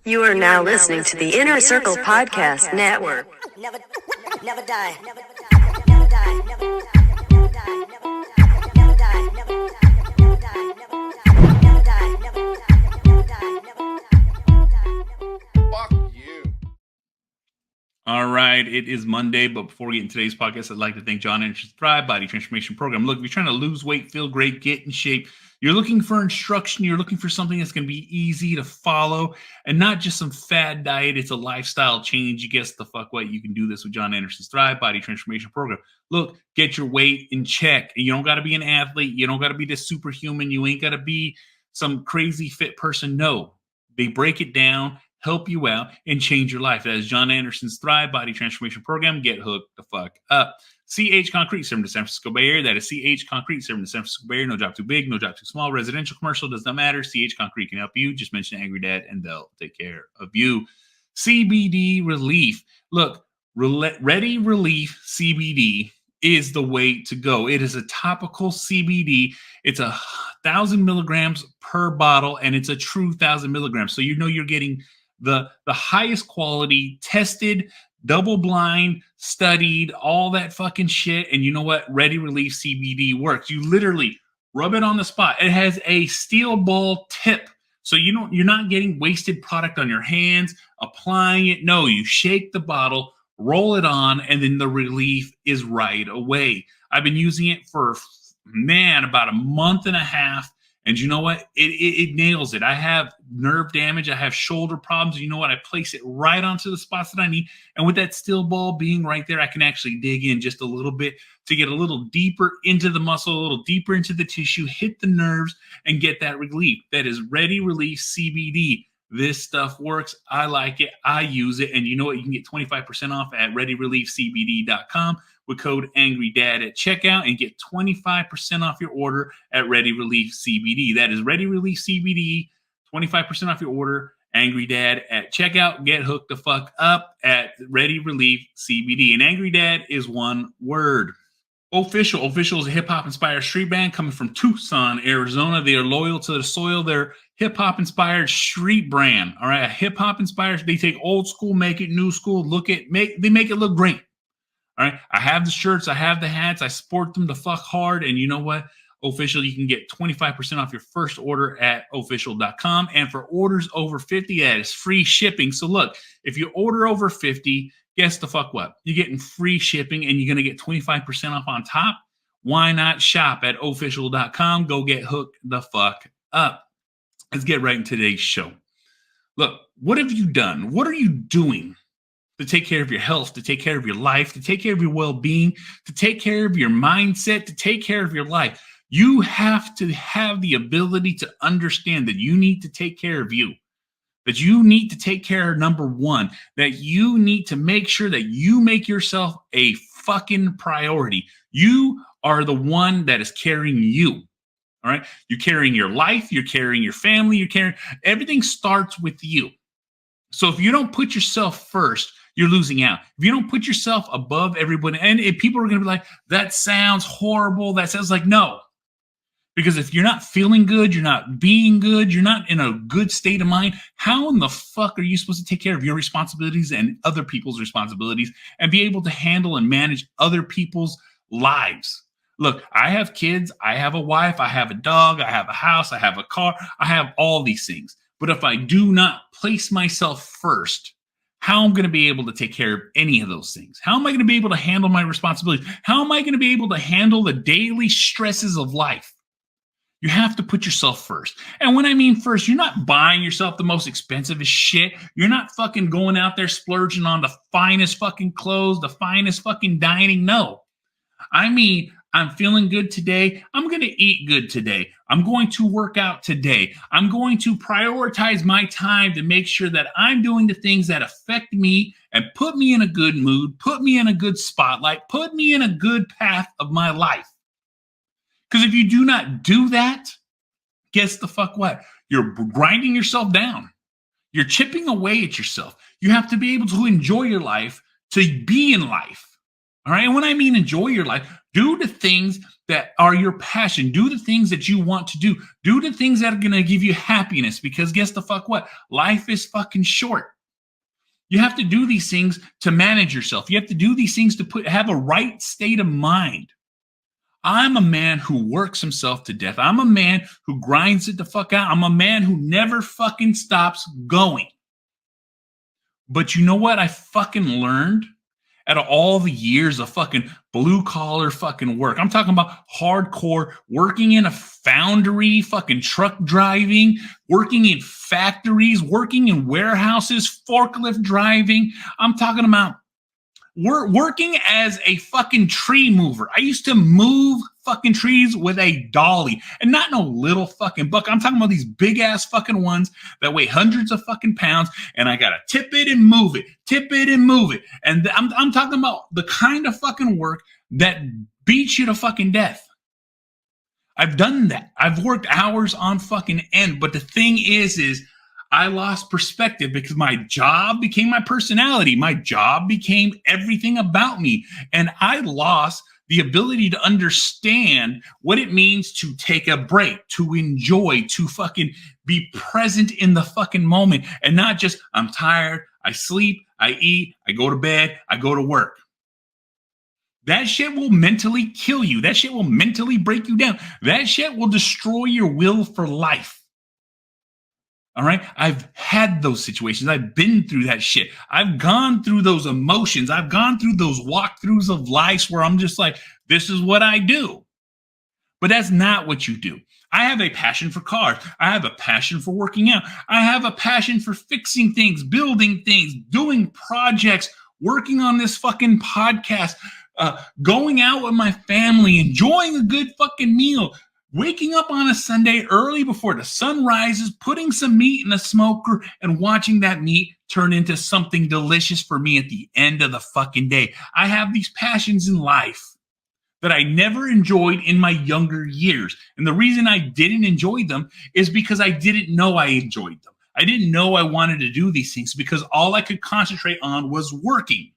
You are now listening to the Inner Circle Podcast Network. Never die. Never die. Never die. Never die. Never die. Never die. Never die. Never die. Never die. Never die. Fuck you. All right, it is Monday, but before we get into today's podcast, I'd like to thank Jon Andersen's Thrive Body Transformation Program. Look, if you're trying to lose weight, feel great, get in shape, you're looking for instruction, you're looking for something that's going to be easy to follow and not just some fad diet, it's a lifestyle change. You guess the fuck what? You can do this with Jon Andersen's Thrive Body Transformation Program. Look, get your weight in check. You don't got to be an athlete. You don't got to be this superhuman. You ain't got to be some crazy fit person. No, they break it down, help you out, and change your life. That is Jon Andersen's Thrive Body Transformation Program. Get hooked the fuck up. CH Concrete, serving the San Francisco Bay Area. That is CH Concrete, serving the San Francisco Bay Area. No job too big, no job too small. Residential, commercial, does not matter. CH Concrete can help you. Just mention Angry Dad and they'll take care of you. CBD Relief. Look, Ready Relief CBD is the way to go. It is a topical CBD. It's 1,000 milligrams per bottle, and it's a true 1,000 milligrams. So you know you're getting the highest quality, tested, double-blind, studied, all that fucking shit. And you know what? Ready Relief CBD works. You literally rub it on the spot. It has a steel ball tip. So you're not getting wasted product on your hands, applying it. No, you shake the bottle, roll it on, and then the relief is right away. I've been using it for, about a month and a half. And you know what? It nails it. I have nerve damage. I have shoulder problems. You know what? I place it right onto the spots that I need. And with that steel ball being right there, I can actually dig in just a little bit to get a little deeper into the muscle, a little deeper into the tissue, hit the nerves, and get that relief. That is Ready Relief CBD. This stuff works. I like it. I use it. And you know what? You can get 25% off at readyreliefcbd.com with code AngryDad at checkout and get 25% off your order at Ready Relief CBD. That is Ready Relief CBD, 25% off your order, Angry Dad at checkout. Get hooked the fuck up at Ready Relief CBD. And Angry Dad is one word. Official. Official is a hip-hop inspired street band coming from Tucson, Arizona. They are loyal to the soil. They're hip-hop inspired street brand. All right, a hip-hop inspired. They take old school, make it new school. They make it look great. All right, I have the shirts, I have the hats, I sport them the fuck hard. And you know what? Official, you can get 25% off your first order at official.com. And for orders over 50, that is free shipping. So look, if you order over 50, guess the fuck what? You're getting free shipping and you're going to get 25% off on top. Why not shop at official.com? Go get hooked the fuck up. Let's get right into today's show. Look, what have you done? What are you doing to take care of your health, to take care of your life, to take care of your well-being, to take care of your mindset, to take care of your life? You have to have the ability to understand that you need to take care of you, that you need to take care of number one, that you need to make sure that you make yourself a fucking priority. You are the one that is carrying you. All right. You're carrying your life. You're carrying your family. Everything starts with you. So if you don't put yourself first, you're losing out. If you don't put yourself above everybody, and if people are going to be like, that sounds horrible. That sounds like, no. Because if you're not feeling good, you're not being good, you're not in a good state of mind, how in the fuck are you supposed to take care of your responsibilities and other people's responsibilities and be able to handle and manage other people's lives? Look, I have kids, I have a wife, I have a dog, I have a house, I have a car, I have all these things. But if I do not place myself first, how am I going to be able to take care of any of those things? How am I going to be able to handle my responsibilities? How am I going to be able to handle the daily stresses of life? You have to put yourself first. And when I mean first, you're not buying yourself the most expensive shit. You're not fucking going out there splurging on the finest fucking clothes, the finest fucking dining. No. I mean, I'm feeling good today. I'm going to eat good today. I'm going to work out today. I'm going to prioritize my time to make sure that I'm doing the things that affect me and put me in a good mood, put me in a good spotlight, put me in a good path of my life. Because if you do not do that, guess the fuck what? You're grinding yourself down. You're chipping away at yourself. You have to be able to enjoy your life, to be in life. All right. And when I mean enjoy your life, do the things that are your passion. Do the things that you want to do. Do the things that are going to give you happiness, because guess the fuck what? Life is fucking short. You have to do these things to manage yourself. You have to do these things to have a right state of mind. I'm a man who works himself to death. I'm a man who grinds it the fuck out. I'm a man who never fucking stops going. But you know what I fucking learned out of all the years of fucking blue collar fucking work? I'm talking about hardcore working in a foundry, fucking truck driving, working in factories, working in warehouses, forklift driving. I'm talking about working as a fucking tree mover. I used to move fucking trees with a dolly, and not no little fucking buck. I'm talking about these big ass fucking ones that weigh hundreds of fucking pounds, and I gotta tip it and move it, tip it and move it. And I'm talking about the kind of fucking work that beats you to fucking death. I've done that. I've worked hours on fucking end, but the thing is I lost perspective because my job became my personality. My job became everything about me. And I lost the ability to understand what it means to take a break, to enjoy, to fucking be present in the fucking moment, and not just, I'm tired, I sleep, I eat, I go to bed, I go to work. That shit will mentally kill you. That shit will mentally break you down. That shit will destroy your will for life. All right. I've had those situations. I've been through that shit. I've gone through those emotions. I've gone through those walkthroughs of life where I'm just like, this is what I do. But that's not what you do. I have a passion for cars. I have a passion for working out. I have a passion for fixing things, building things, doing projects, working on this fucking podcast, going out with my family, enjoying a good fucking meal, waking up on a Sunday early before the sun rises, putting some meat in a smoker and watching that meat turn into something delicious for me at the end of the fucking day. I have these passions in life that I never enjoyed in my younger years. And the reason I didn't enjoy them is because I didn't know I enjoyed them. I didn't know I wanted to do these things because all I could concentrate on was working.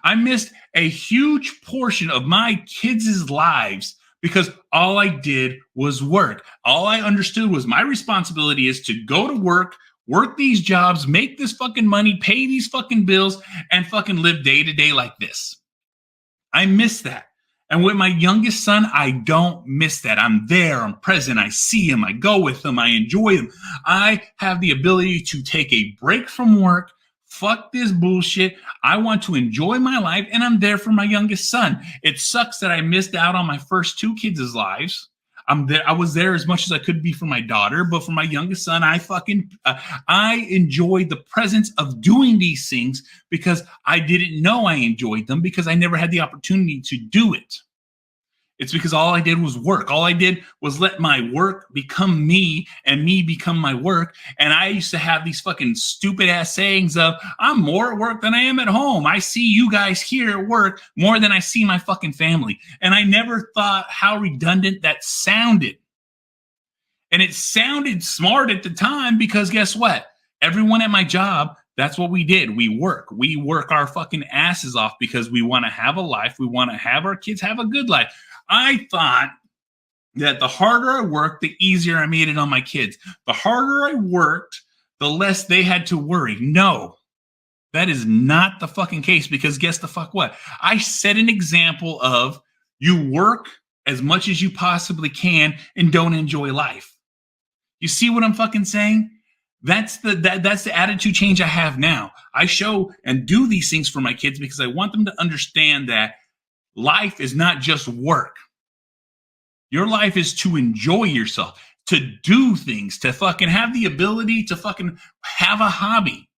I missed a huge portion of my kids' lives because all I did was work. All I understood was my responsibility is to go to work these jobs, make this fucking money, pay these fucking bills, and fucking live day to day like this. I miss that. And with my youngest son, I don't miss that. I'm there, I'm present, I see him, I go with him, I enjoy him. I have the ability to take a break from work. Fuck this bullshit. I want to enjoy my life, and I'm there for my youngest son. It sucks that I missed out on my first two kids' lives. I was there as much as I could be for my daughter, but for my youngest son, I enjoyed the presence of doing these things because I didn't know I enjoyed them because I never had the opportunity to do it. It's because all I did was work. All I did was let my work become me and me become my work. And I used to have these fucking stupid ass sayings of, I'm more at work than I am at home. I see you guys here at work more than I see my fucking family. And I never thought how redundant that sounded. And it sounded smart at the time because guess what? Everyone at my job, that's what we did. We work our fucking asses off because we want to have a life. We want to have our kids have a good life. I thought that the harder I worked, the easier I made it on my kids. The harder I worked, the less they had to worry. No, that is not the fucking case because guess the fuck what? I set an example of you work as much as you possibly can and don't enjoy life. You see what I'm fucking saying? That's the attitude change I have now. I show and do these things for my kids because I want them to understand that life is not just work. Your life is to enjoy yourself, to do things, to fucking have the ability to fucking have a hobby.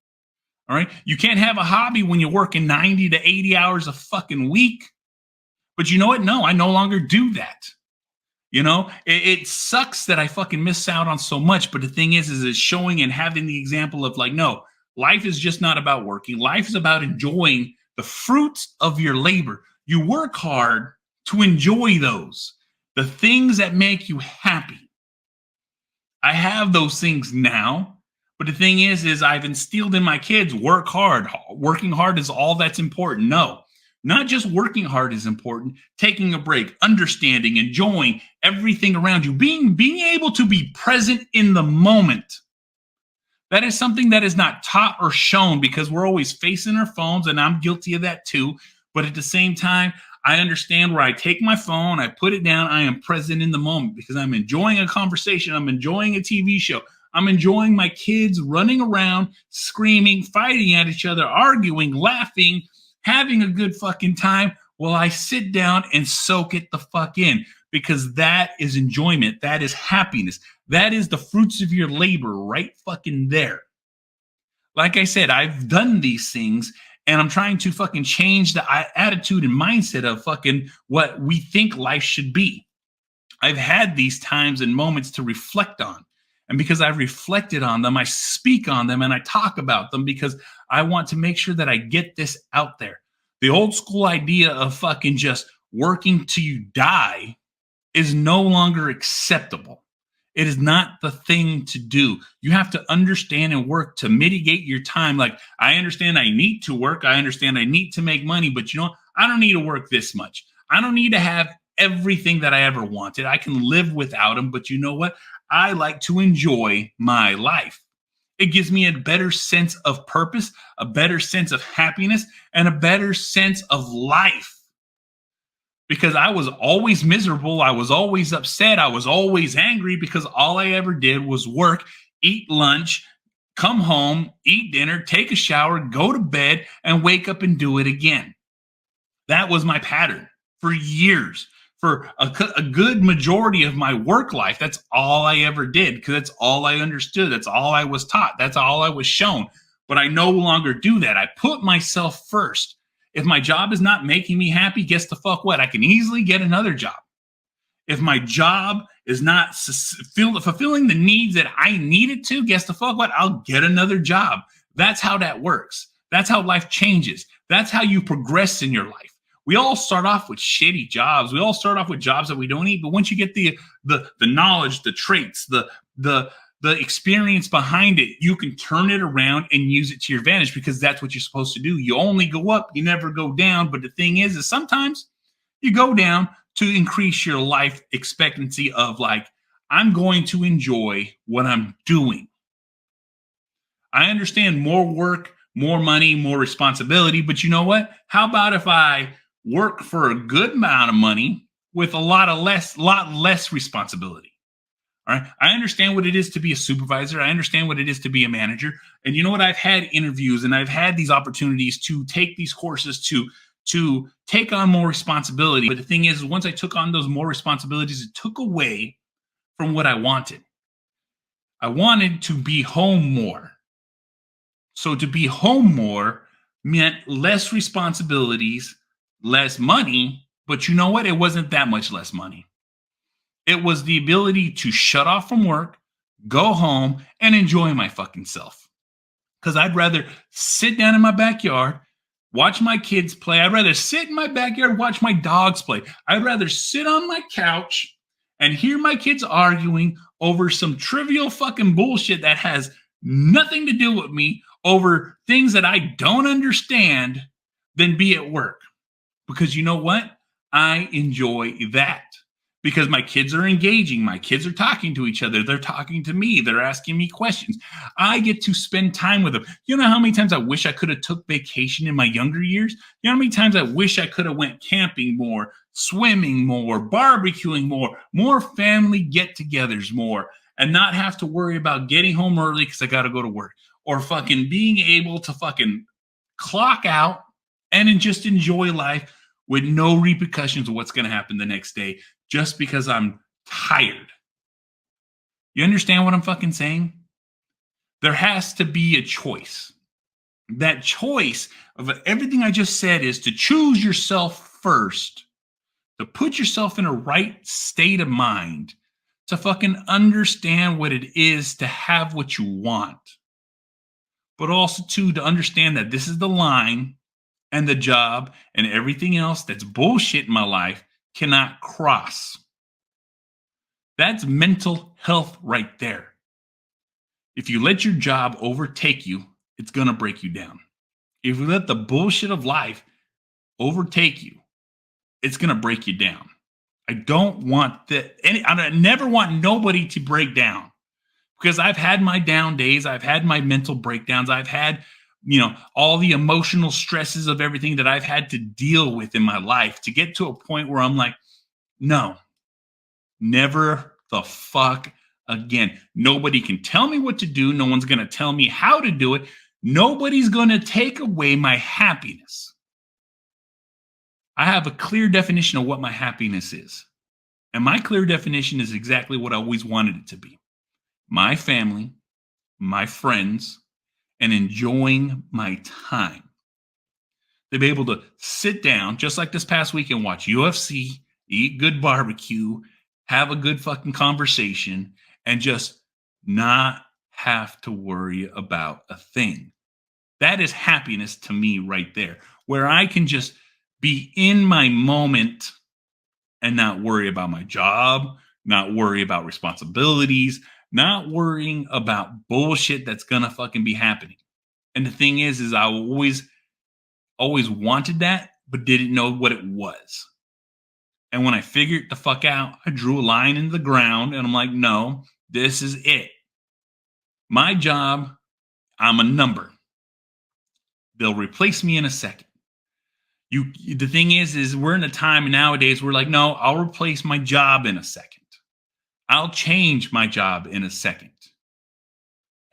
All right. You can't have a hobby when you're working 90 to 80 hours a fucking week. But you know what? No, I no longer do that. You know, it sucks that I fucking miss out on so much. But the thing is it's showing and having the example of like, no, life is just not about working. Life is about enjoying the fruits of your labor. You work hard to enjoy those, the things that make you happy. I have those things now, but the thing is I've instilled in my kids, work hard. Working hard is all that's important. No, Not just working hard is important, taking a break, understanding, enjoying everything around you, being able to be present in the moment. That is something that is not taught or shown because we're always facing our phones, and I'm guilty of that too. But at the same time, I understand where I take my phone, I put it down, I am present in the moment because I'm enjoying a conversation, I'm enjoying a TV show, I'm enjoying my kids running around, screaming, fighting at each other, arguing, laughing, having a good fucking time while I sit down and soak it the fuck in, because that is enjoyment. That is happiness. That is the fruits of your labor right fucking there. Like I said, I've done these things and I'm trying to fucking change the attitude and mindset of fucking what we think life should be. I've had these times and moments to reflect on. And because I've reflected on them, I speak on them and I talk about them because I want to make sure that I get this out there. The old school idea of fucking just working till you die is no longer acceptable. It is not the thing to do. You have to understand and work to mitigate your time. Like, I understand I need to work. I understand I need to make money, but you know, I don't need to work this much. I don't need to have everything that I ever wanted. I can live without them, but you know what? I like to enjoy my life. It gives me a better sense of purpose, a better sense of happiness, and a better sense of life. Because I was always miserable. I was always upset. I was always angry because all I ever did was work, eat lunch, come home, eat dinner, take a shower, go to bed, and wake up and do it again. That was my pattern for years. For a good majority of my work life, that's all I ever did because that's all I understood. That's all I was taught. That's all I was shown. But I no longer do that. I put myself first. If my job is not making me happy, guess the fuck what? I can easily get another job. If my job is not fulfilling the needs that I need it to, guess the fuck what? I'll get another job. That's how that works. That's how life changes. That's how you progress in your life. We all start off with shitty jobs. We all start off with jobs that we don't need. But once you get the knowledge, the traits, the experience behind it, you can turn it around and use it to your advantage because that's what you're supposed to do. You only go up, you never go down. But the thing is sometimes you go down to increase your life expectancy of like, I'm going to enjoy what I'm doing. I understand more work, more money, more responsibility. But you know what? How about if I work for a good amount of money with a lot less responsibility? All right. I understand what it is to be a supervisor. I understand what it is to be a manager. And you know what? I've had interviews and I've had these opportunities to take these courses to take on more responsibility. But the thing is, once I took on those more responsibilities, it took away from what I wanted. I wanted to be home more. So to be home more meant less responsibilities, less money. But you know what? It wasn't that much less money. It was the ability to shut off from work, go home, and enjoy my fucking self. Because I'd rather sit down in my backyard, watch my kids play. I'd rather sit in my backyard, watch my dogs play. I'd rather sit on my couch and hear my kids arguing over some trivial fucking bullshit that has nothing to do with me, over things that I don't understand, than be at work. Because you know what? I enjoy that. Because my kids are engaging. My kids are talking to each other. They're talking to me. They're asking me questions. I get to spend time with them. You know how many times I wish I could have took vacation in my younger years? You know how many times I wish I could have went camping more, swimming more, barbecuing more family get-togethers more, and not have to worry about getting home early because I got to go to work, or fucking being able to fucking clock out and just enjoy life with no repercussions of what's going to happen the next day just because I'm tired. You understand what I'm fucking saying? There has to be a choice. That choice of everything I just said is to choose yourself first, to put yourself in a right state of mind, to fucking understand what it is to have what you want. But also, too, to understand that this is the line and the job and everything else that's bullshit in my life cannot cross. That's mental health right there. If you let your job overtake you, it's going to break you down. If you let the bullshit of life overtake you, it's going to break you down. I don't want that. I never want nobody to break down, because I've had my down days. I've had my mental breakdowns. I've had, all the emotional stresses of everything that I've had to deal with in my life to get to a point where I'm like, no, never the fuck again. Nobody can tell me what to do. No one's going to tell me how to do it. Nobody's going to take away my happiness. I have a clear definition of what my happiness is. And my clear definition is exactly what I always wanted it to be. My family, my friends, and enjoying my time. To be able to sit down, just like this past weekend, watch UFC, eat good barbecue, have a good fucking conversation, and just not have to worry about a thing. That is happiness to me right there, where I can just be in my moment and not worry about my job, not worry about responsibilities, not worrying about bullshit that's gonna fucking be happening. And the thing is I always wanted that, but didn't know what it was. And when I figured the fuck out, I drew a line in the ground and I'm like, no, this is it. My job, I'm a number. They'll replace me in a second. The thing is we're in a time nowadays where like, no, I'll replace my job in a second. I'll change my job in a second.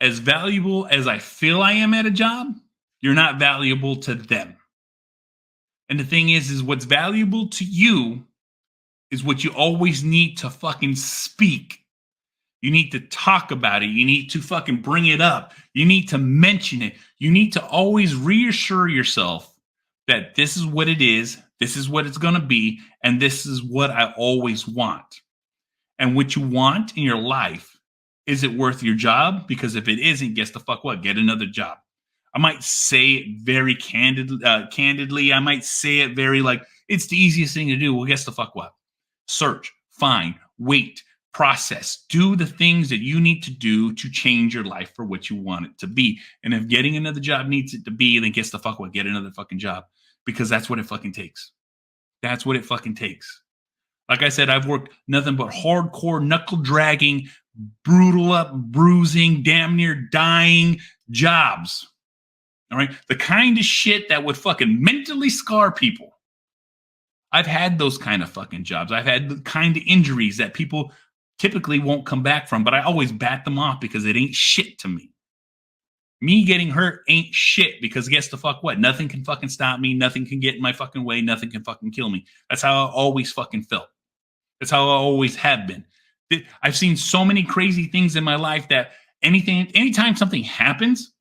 As valuable as I feel I am at a job, you're not valuable to them. And the thing is what's valuable to you is what you always need to fucking speak. You need to talk about it. You need to fucking bring it up. You need to mention it. You need to always reassure yourself that this is what it is, this is what it's going to be, and this is what I always want. And what you want in your life, is it worth your job? Because if it isn't, guess the fuck what? Get another job. I might say it very candidly. I might say it very like, it's the easiest thing to do. Well, guess the fuck what? Search, find, wait, process, do the things that you need to do to change your life for what you want it to be. And if getting another job needs it to be, then guess the fuck what? Get another fucking job. Because that's what it fucking takes. That's what it fucking takes. Like I said, I've worked nothing but hardcore, knuckle dragging, brutal up, bruising, damn near dying jobs. All right. The kind of shit that would fucking mentally scar people. I've had those kind of fucking jobs. I've had the kind of injuries that people typically won't come back from, but I always bat them off because it ain't shit to me. Me getting hurt ain't shit because guess the fuck what? Nothing can fucking stop me. Nothing can get in my fucking way. Nothing can fucking kill me. That's how I always fucking felt. That's how I always have been. I've seen so many crazy things in my life that anytime something happens,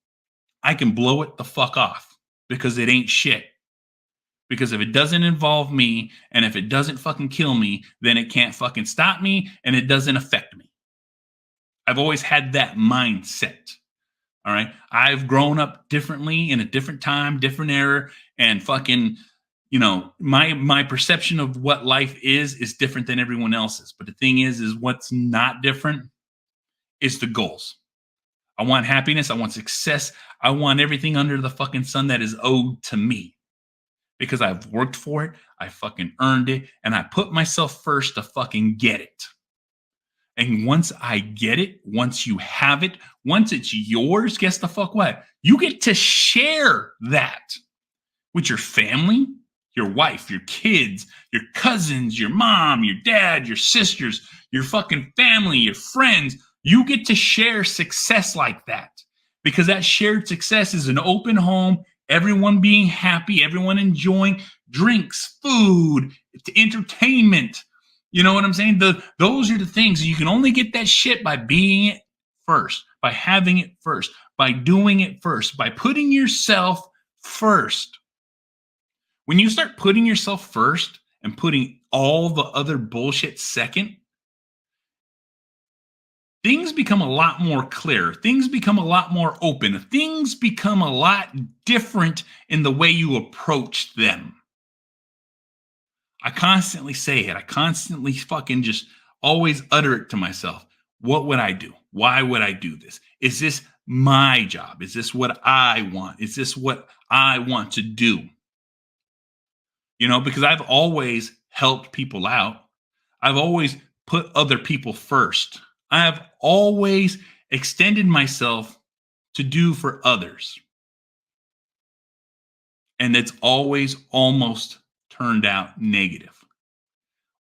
I can blow it the fuck off because it ain't shit. Because if it doesn't involve me and if it doesn't fucking kill me, then it can't fucking stop me and it doesn't affect me. I've always had that mindset. All right. I've grown up differently in a different time, different era, and fucking, my perception of what life is different than everyone else's. But the thing is what's not different is the goals. I want happiness. I want success. I want everything under the fucking sun that is owed to me because I've worked for it. I fucking earned it. And I put myself first to fucking get it. And once I get it, once you have it, once it's yours, guess the fuck what? You get to share that with your family, your wife, your kids, your cousins, your mom, your dad, your sisters, your fucking family, your friends. You get to share success like that because that shared success is an open home, everyone being happy, everyone enjoying drinks, food, entertainment. You know what I'm saying? Those are the things. You can only get that shit by being it first, by having it first, by doing it first, by putting yourself first. When you start putting yourself first and putting all the other bullshit second, things become a lot more clear. Things become a lot more open. Things become a lot different in the way you approach them. I constantly say it. I constantly fucking just always utter it to myself. What would I do? Why would I do this? Is this my job? Is this what I want? Is this what I want to do? because I've always helped people out. I've always put other people first. I have always extended myself to do for others. And it's always almost turned out negative.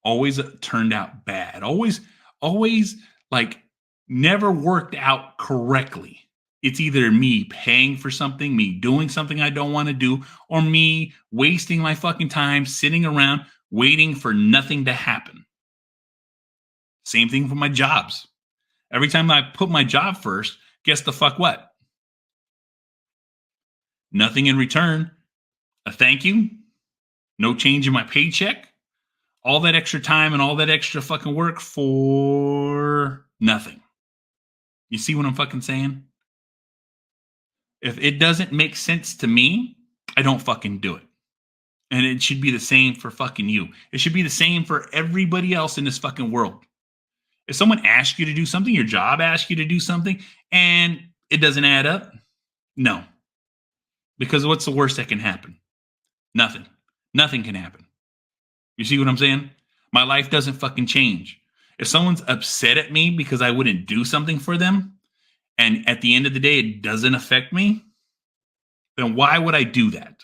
Always turned out bad. Always like never worked out correctly. It's either me paying for something, me doing something I don't want to do, or me wasting my fucking time sitting around waiting for nothing to happen. Same thing for my jobs. Every time I put my job first, guess the fuck what? Nothing in return. A thank you. No change in my paycheck. All that extra time and all that extra fucking work for nothing. You see what I'm fucking saying? If it doesn't make sense to me, I don't fucking do it. And it should be the same for fucking you. It should be the same for everybody else in this fucking world. If someone asks you to do something, your job asks you to do something, and it doesn't add up, no. Because what's the worst that can happen? Nothing. Nothing can happen. You see what I'm saying? My life doesn't fucking change. If someone's upset at me because I wouldn't do something for them, and at the end of the day, it doesn't affect me, then why would I do that?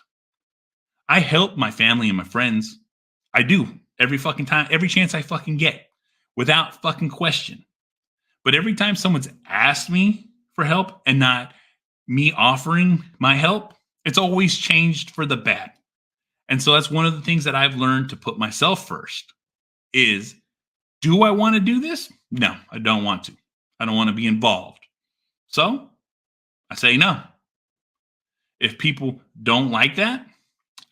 I help my family and my friends. I do every fucking time, every chance I fucking get, without fucking question. But every time someone's asked me for help and not me offering my help, it's always changed for the bad. And so that's one of the things that I've learned to put myself first is, do I want to do this? No, I don't want to. I don't want to be involved. So I say no. If people don't like that,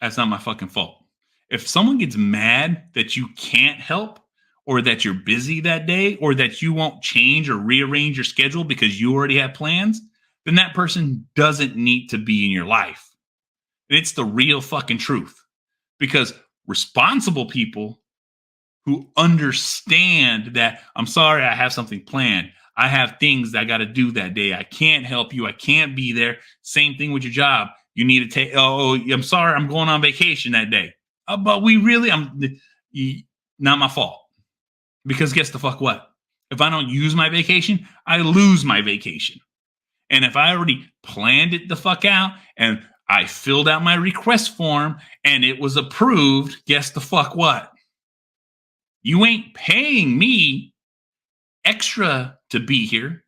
that's not my fucking fault. If someone gets mad that you can't help, or that you're busy that day, or that you won't change or rearrange your schedule because you already have plans, then that person doesn't need to be in your life. And it's the real fucking truth. Because responsible people who understand that, I'm sorry, I have something planned. I have things that I got to do that day. I can't help you. I can't be there. Same thing with your job. You need to take, I'm sorry, I'm going on vacation that day. But not my fault. Because guess the fuck what? If I don't use my vacation, I lose my vacation. And if I already planned it the fuck out and I filled out my request form and it was approved, guess the fuck what? You ain't paying me extra to be here.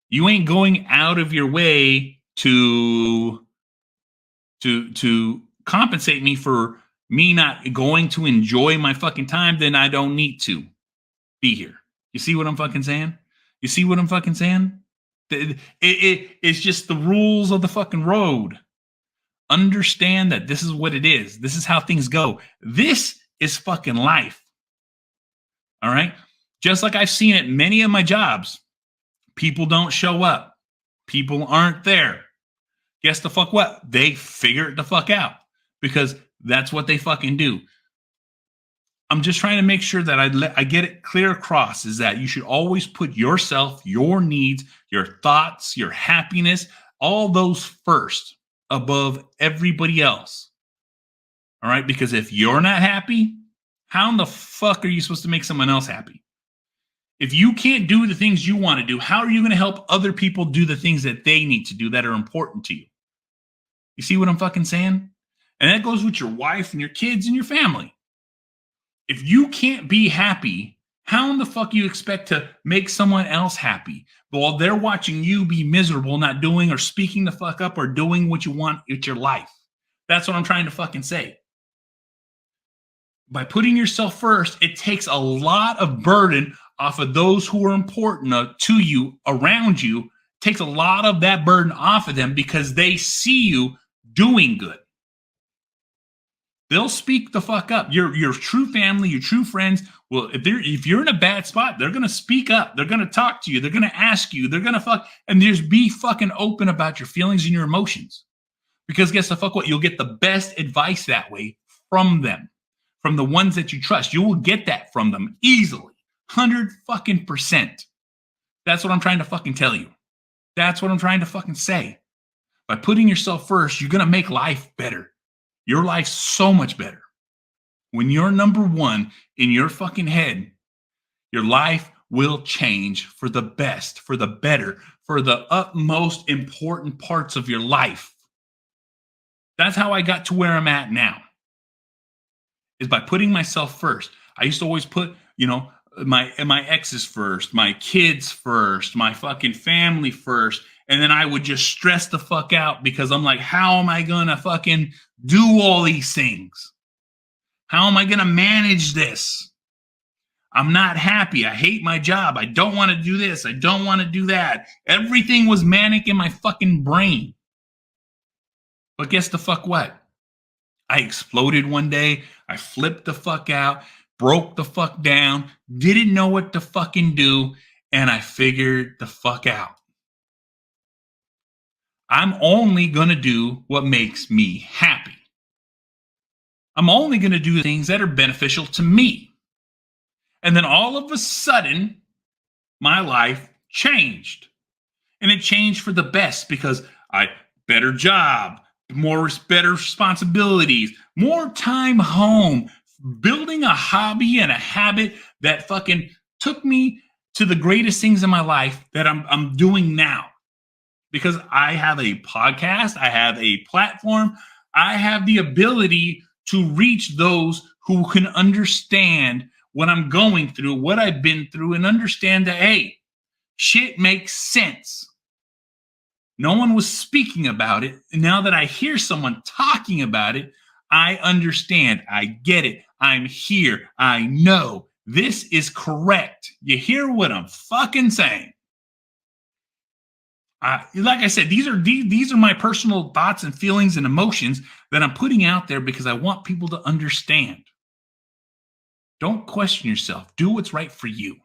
You ain't going out of your way to compensate me for me not going to enjoy my fucking time. Then I don't need to be here. You see what I'm fucking saying? You see what I'm fucking saying? It's just the rules of the fucking road. Understand that this is what it is. This is how things go. This is fucking life. All right? Just like I've seen at many of my jobs, people don't show up. People aren't there. Guess the fuck what? They figure it the fuck out because that's what they fucking do. I'm just trying to make sure that I get it clear across is that you should always put yourself, your needs, your thoughts, your happiness, all those first above everybody else. All right? Because if you're not happy, how in the fuck are you supposed to make someone else happy? If you can't do the things you want to do, how are you going to help other people do the things that they need to do that are important to you? You see what I'm fucking saying? And that goes with your wife and your kids and your family. If you can't be happy, how in the fuck you expect to make someone else happy while they're watching you be miserable, not doing or speaking the fuck up or doing what you want with your life? That's what I'm trying to fucking say. By putting yourself first, it takes a lot of burden off of those who are important to you, around you. It takes a lot of that burden off of them because they see you doing good. They'll speak the fuck up. Your true family, your true friends, well, if you're in a bad spot, they're going to speak up. They're going to talk to you. They're going to ask you. They're going to and just be fucking open about your feelings and your emotions. Because guess the fuck what? You'll get the best advice that way from them, from the ones that you trust. You will get that from them easily. 100%. That's what I'm trying to fucking tell you. That's what I'm trying to fucking say. By putting yourself first, you're going to make life better. Your life's so much better. when you're number one in your fucking head, your life will change for the best, for the better, for the utmost important parts of your life. That's how I got to where I'm at now, is by putting myself first. I used to always put, my exes first, my kids first, my fucking family first. And then I would just stress the fuck out because I'm like, how am I going to fucking do all these things? How am I going to manage this? I'm not happy. I hate my job. I don't want to do this. I don't want to do that. Everything was manic in my fucking brain. But guess the fuck what? I exploded one day. I flipped the fuck out, broke the fuck down, didn't know what to fucking do, and I figured the fuck out. I'm only going to do what makes me happy. I'm only going to do things that are beneficial to me. And then all of a sudden, my life changed. And it changed for the best because better job, better responsibilities, more time home, building a hobby and a habit that fucking took me to the greatest things in my life that I'm doing now. Because I have a podcast, I have a platform, I have the ability to reach those who can understand what I'm going through, what I've been through, and understand that, hey, shit makes sense. No one was speaking about it. And now that I hear someone talking about it, I understand. I get it. I'm here. I know this is correct. You hear what I'm fucking saying? Like I said, these are my personal thoughts and feelings and emotions that I'm putting out there because I want people to understand. Don't question yourself. Do what's right for you.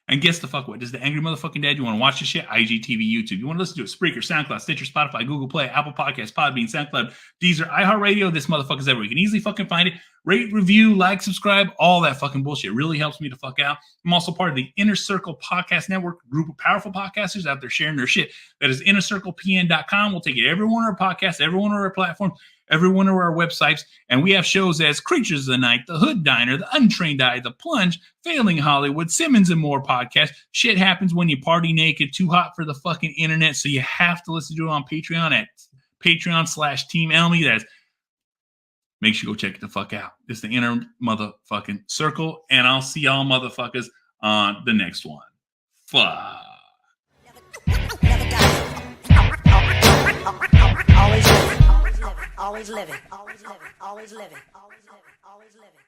And guess the fuck what? Does the angry motherfucking dad, you want to watch this shit? IGTV, YouTube. You want to listen to it? Spreaker, SoundCloud, Stitcher, Spotify, Google Play, Apple Podcasts, Podbean, SoundCloud, Deezer, iHeartRadio. This motherfucker's everywhere. You can easily fucking find it. Rate, review, like, subscribe, all that fucking bullshit. Really helps me to fuck out. I'm also part of the Inner Circle Podcast Network, group of powerful podcasters out there sharing their shit. That is innercirclepn.com. We'll take it every one of our podcasts, every one of our platforms, every one of our websites, and we have shows as Creatures of the Night, The Hood Diner, The Untrained Eye, The Plunge, Failing Hollywood, Simmons and More podcast. Shit happens when you party naked, too hot for the fucking internet, so you have to listen to it on Patreon at Patreon/Team Elmy. That's make sure you go check it the fuck out. It's the Inner Motherfucking Circle, and I'll see y'all motherfuckers on the next one. Fuck. Never die. Always living. Always living. Always living. Always living. Always living. Always living.